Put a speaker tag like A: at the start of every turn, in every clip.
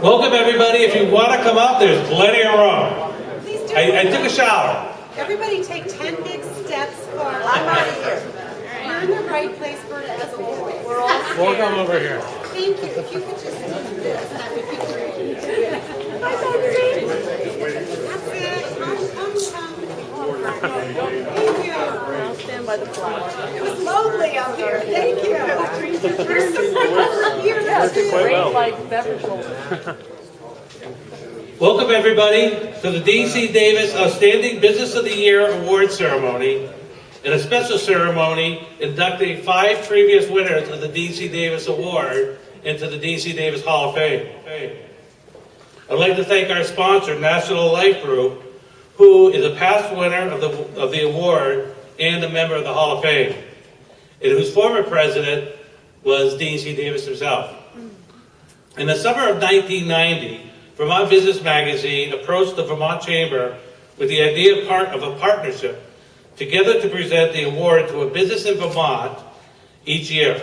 A: Welcome everybody. If you want to come up, there's plenty of room.
B: Please do.
A: I took a shower.
B: Everybody take 10 big steps forward. I'm out of here. You're in the right place for it as always. We're all here.
A: Welcome over here.
B: Thank you. If you could just do this, that would be great. That's it. Thank you.
C: I'll stand by the flower.
B: It was lonely out here. Thank you. There's some over here.
C: Great like beverage holder.
A: Welcome everybody to the DC Davis Outstanding Business of the Year Award Ceremony and a special ceremony inducting 5 previous winners of the DC Davis Award into the DC Davis Hall of Fame. I'd like to thank our sponsor, National Life Group, who is a past winner of the award and a member of the Hall of Fame, and whose former president was Deane Davis himself. In the summer of 1990, Vermont Business Magazine approached the Vermont Chamber with the idea of a partnership together to present the award to a business in Vermont each year.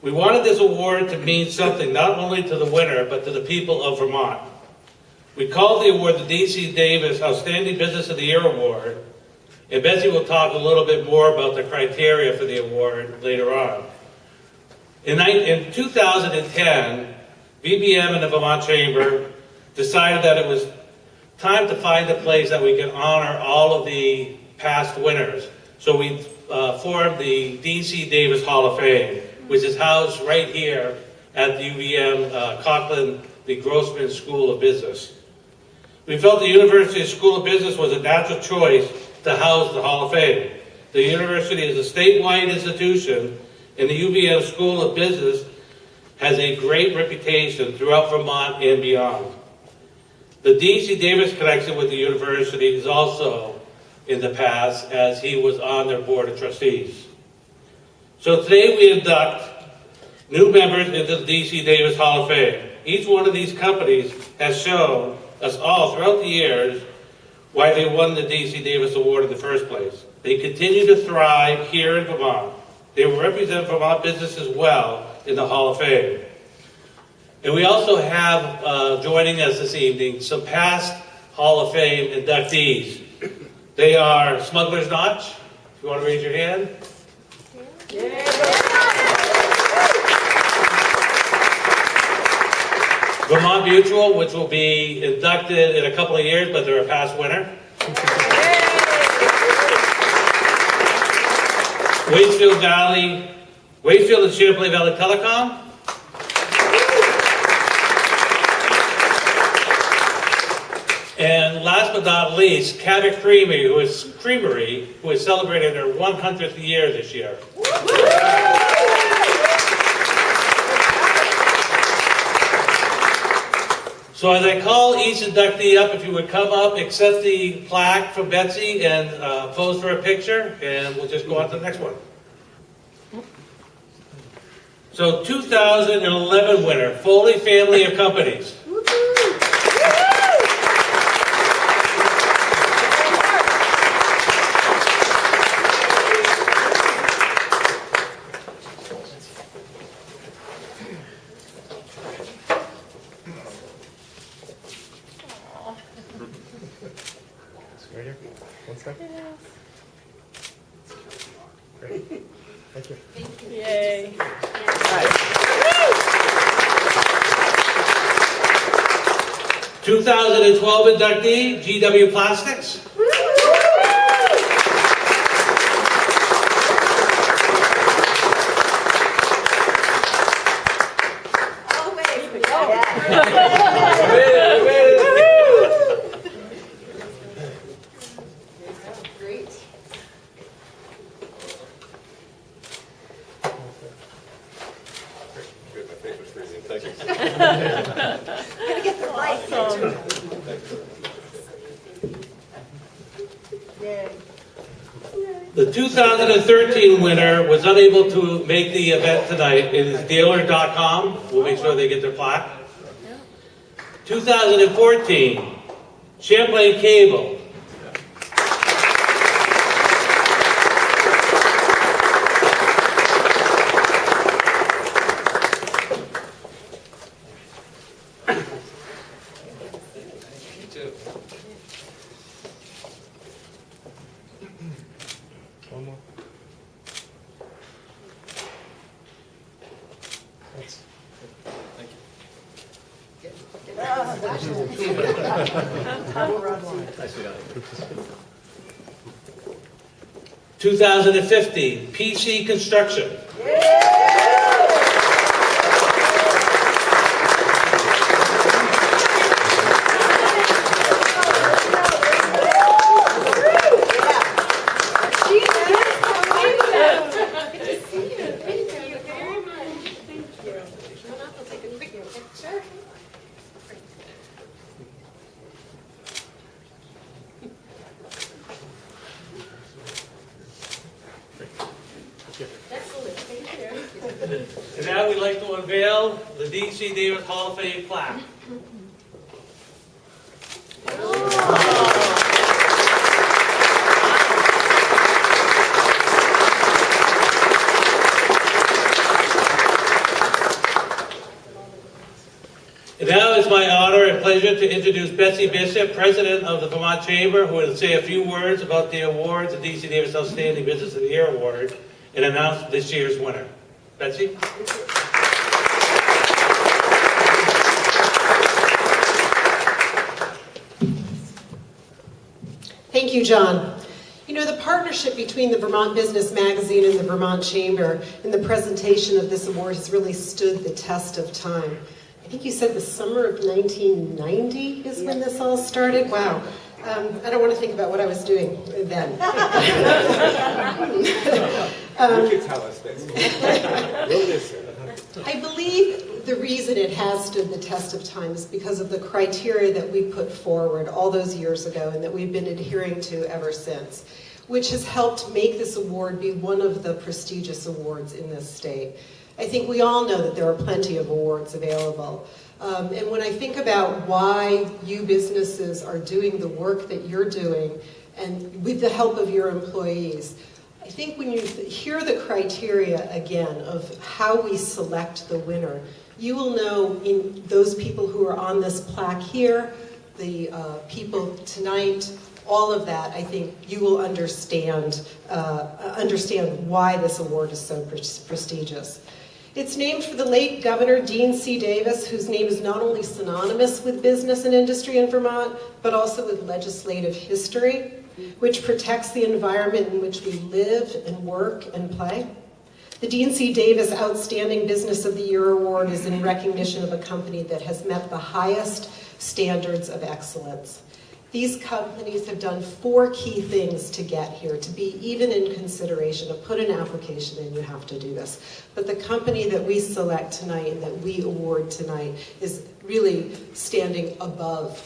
A: We wanted this award to mean something not only to the winner, but to the people of Vermont. We called the award the DC Davis Outstanding Business of the Year Award, and Betsy will talk a little bit more about the criteria for the award later on. In 2010, VBM and the Vermont Chamber decided that it was time to find a place that we can honor all of the past winners. So we formed the DC Davis Hall of Fame, which is housed right here at the UVM Coughlin, the Grossman School of Business. We felt the University School of Business was a natural choice to house the Hall of Fame. The university is a statewide institution, and the UVM School of Business has a great reputation throughout Vermont and beyond. The DC Davis connection with the university is also in the past, as he was on their board of trustees. So today we induct new members into the DC Davis Hall of Fame. Each one of these companies has shown us all throughout the years why they won the DC Davis Award in the first place. They continue to thrive here in Vermont. They will represent Vermont business as well in the Hall of Fame. And we also have joining us this evening some past Hall of Fame inductees. They are Smuggler's Notch. If you want to raise your hand. Vermont Mutual, which will be inducted in a couple of years, but they're a past winner. Waitsfield and Champlain Valley Telecom. And last but not least, Cabot Creamery, who is celebrating their 100th year this year. So as I call each inductee up, if you would come up, accept the plaque from Betsy, and pose for a picture, and we'll just go on to the next one. So 2011 winner, Foley Family of Companies.
D: Right here. One step. Great. Thank you.
C: Yay.
A: 2012 inductee, GW Plastics.
B: All the way. Great.
D: Good. My face was freezing. Thank you.
B: Gotta get the light. Yay.
A: The 2013 winner was unable to make the event tonight. It is dealer.com. We'll make sure they get their plaque. 2014, Champlain Cable.
D: Nicely
A: 2015, PC Construction. And now we'd like to unveil the D.C. Davis Hall of Fame plaque. And now it's my honor and pleasure to introduce Betsy Bishop, President of the Vermont Chamber, who will say a few words about the awards, the D.C. Davis Outstanding Business of the Year Award, and announce this year's winner. Betsy?
B: Thank you, John. You know, the partnership between the Vermont Business Magazine and the Vermont Chamber in the presentation of this award has really stood the test of time. I think you said the summer of 1990 is when this all started? Wow. I don't want to think about what I was doing then.
D: You could tell us, Betsy. We'll listen.
B: I believe the reason it has stood the test of time is because of the criteria that we put forward all those years ago and that we've been adhering to ever since, which has helped make this award be one of the prestigious awards in this state. I think we all know that there are plenty of awards available. And when I think about why you businesses are doing the work that you're doing and with the help of your employees, I think when you hear the criteria again of how we select the winner, you will know in those people who are on this plaque here, the people tonight, all of that, I think you will understand why this award is so prestigious. It's named for the late Governor Deane C. Davis, whose name is not only synonymous with business and industry in Vermont, but also with legislative history, which protects the environment in which we live and work and play. The Deane C. Davis Outstanding Business of the Year Award is in recognition of a company that has met the highest standards of excellence. These companies have done 4 key things to get here, to be even in consideration, to put an application in, you have to do this. But the company that we select tonight and that we award tonight is really standing above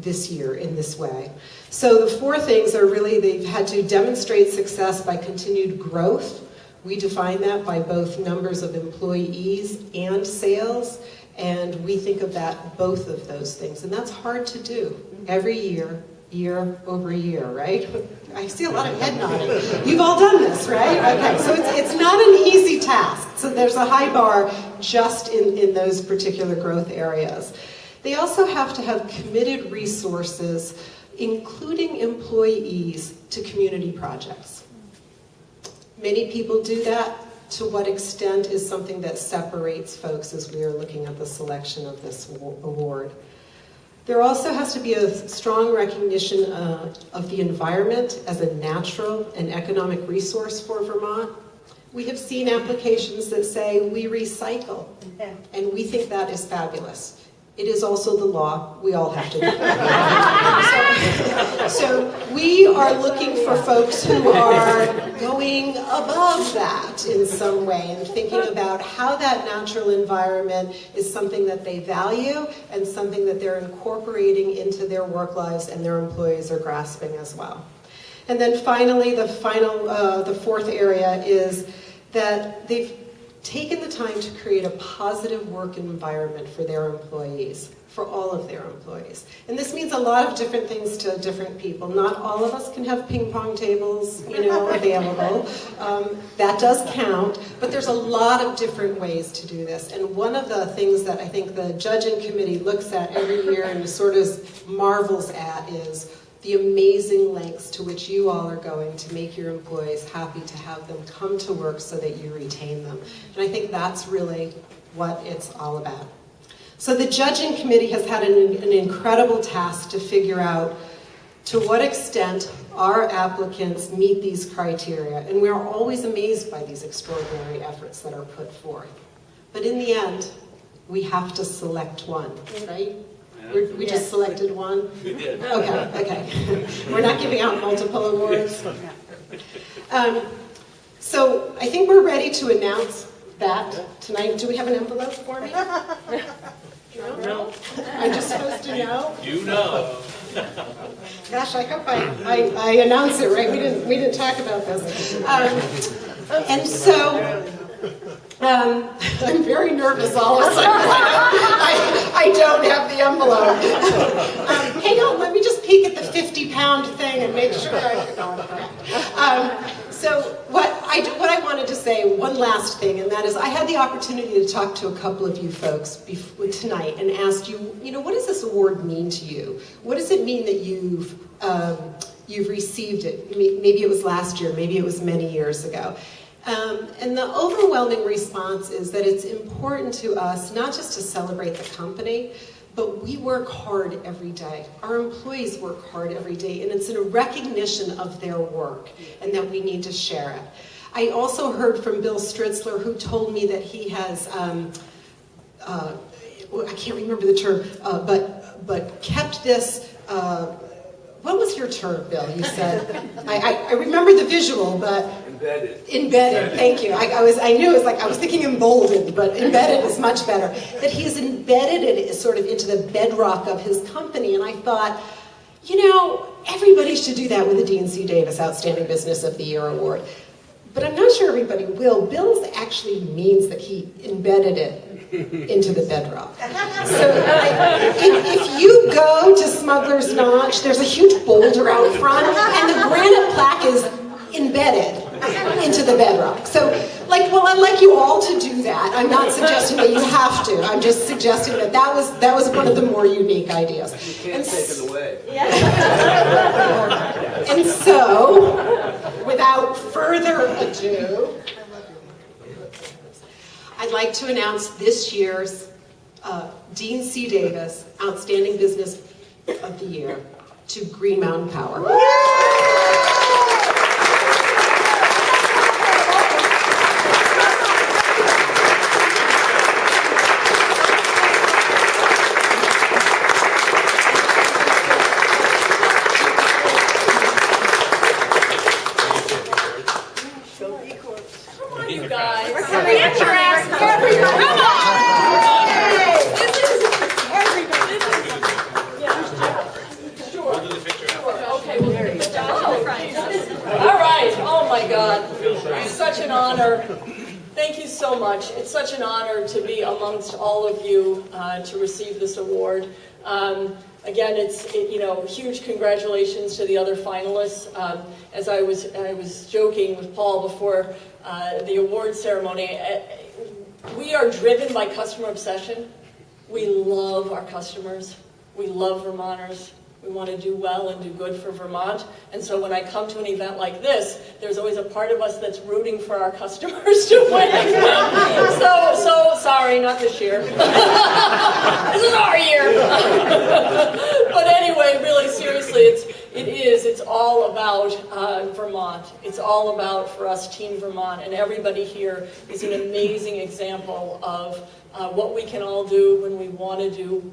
B: this year in this way. So the 4 things are really, they've had to demonstrate success by continued growth. We define that by both numbers of employees and sales, and we think of that, both of those things. And that's hard to do every year, year over year, right? I see a lot of head nodding. You've all done this, right? Okay, so it's not an easy task. So there's a high bar just in those particular growth areas. They also have to have committed resources, including employees, to community projects. Many people do that. To what extent is something that separates folks as we are looking at the selection of this award. There also has to be a strong recognition of the environment as a natural and economic resource for Vermont. We have seen applications that say we recycle, and we think that is fabulous. It is also the law. We all have to do that. So we are looking for folks who are going above that in some way and thinking about how that natural environment is something that they value and something that they're incorporating into their work lives and their employees are grasping as well. And then finally, the 4th area is that they've taken the time to create a positive work environment for their employees, for all of their employees. And this means a lot of different things to different people. Not all of us can have ping pong tables, available. That does count, but there's a lot of different ways to do this. And one of the things that I think the judging committee looks at every year and sort of marvels at is the amazing lengths to which you all are going to make your employees happy to have them come to work so that you retain them. And I think that's really what it's all about. So the judging committee has had an incredible task to figure out to what extent our applicants meet these criteria, and we're always amazed by these extraordinary efforts that are put forth. But in the end, we have to select one, right? We just selected one?
A: We did.
B: Okay. We're not giving out multiple awards. So I think we're ready to announce that tonight. Do we have an envelope for me? No? I'm just supposed to know?
A: You know.
B: Gosh, I hope I announce it right. We didn't talk about this. And so I'm very nervous all of a sudden. I don't have the envelope. Hang on, let me just peek at the 50-pound thing and make sure I got it correct. So what I wanted to say, one last thing, and that is I had the opportunity to talk to a couple of you folks tonight and asked you, what does this award mean to you? What does it mean that you've received it? Maybe it was last year, maybe it was many years ago. And the overwhelming response is that it's important to us not just to celebrate the company, but we work hard every day. Our employees work hard every day, and it's a recognition of their work and that we need to share it. I also heard from Bill Stritzler, who told me that he has, I can't remember the term, but kept this, what was your term, Bill? You said, I remember the visual, but... Embedded, thank you. I knew it was like, I was thinking emboldened, but embedded is much better. That he's embedded it sort of into the bedrock of his company, and I thought, everybody should do that with the Deane C. Davis Outstanding Business of the Year Award. But I'm not sure everybody will. Bill's actually means that he embedded it into the bedrock. So if you go to Smuggler's Notch, there's a huge boulder out front, and the granite plaque is embedded into the bedrock. So, I'd like you all to do that. I'm not suggesting that you have to. I'm just suggesting that was one of the more unique ideas.
D: You can't take it away.
B: And so, without further ado, I'd like to announce this year's Deane C. Davis Outstanding Business of the Year to Green Mountain Power.
C: It's such an honor to be amongst all of you to receive this award. Again, huge congratulations to the other finalists. As I was joking with Paul before the award ceremony, we are driven by customer obsession. We love our customers. We love Vermonters. We want to do well and do good for Vermont. And so when I come to an event like this, there's always a part of us that's rooting for our customers to win. So sorry, not this year. This is our year. But anyway, really seriously, it's all about Vermont. It's all about, for us, Team Vermont. And everybody here is an amazing example of what we can all do when we want to do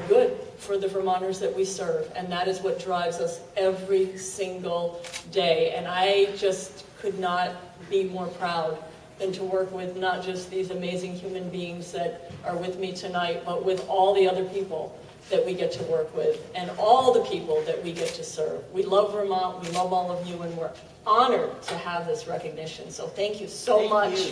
C: good for the Vermonters that we serve, and that is what drives us every single day. And I just could not be more proud than to work with not just these amazing human beings that are with me tonight, but with all the other people that we get to work with and all the people that we get to serve. We love Vermont, we love all of you, and we're honored to have this recognition. So thank you so much.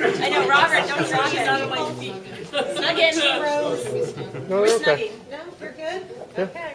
E: I know, Robert, don't drop it out of my feet. Snug in.
F: No,
E: We're
F: okay.
E: snugging. No, you're good? Okay.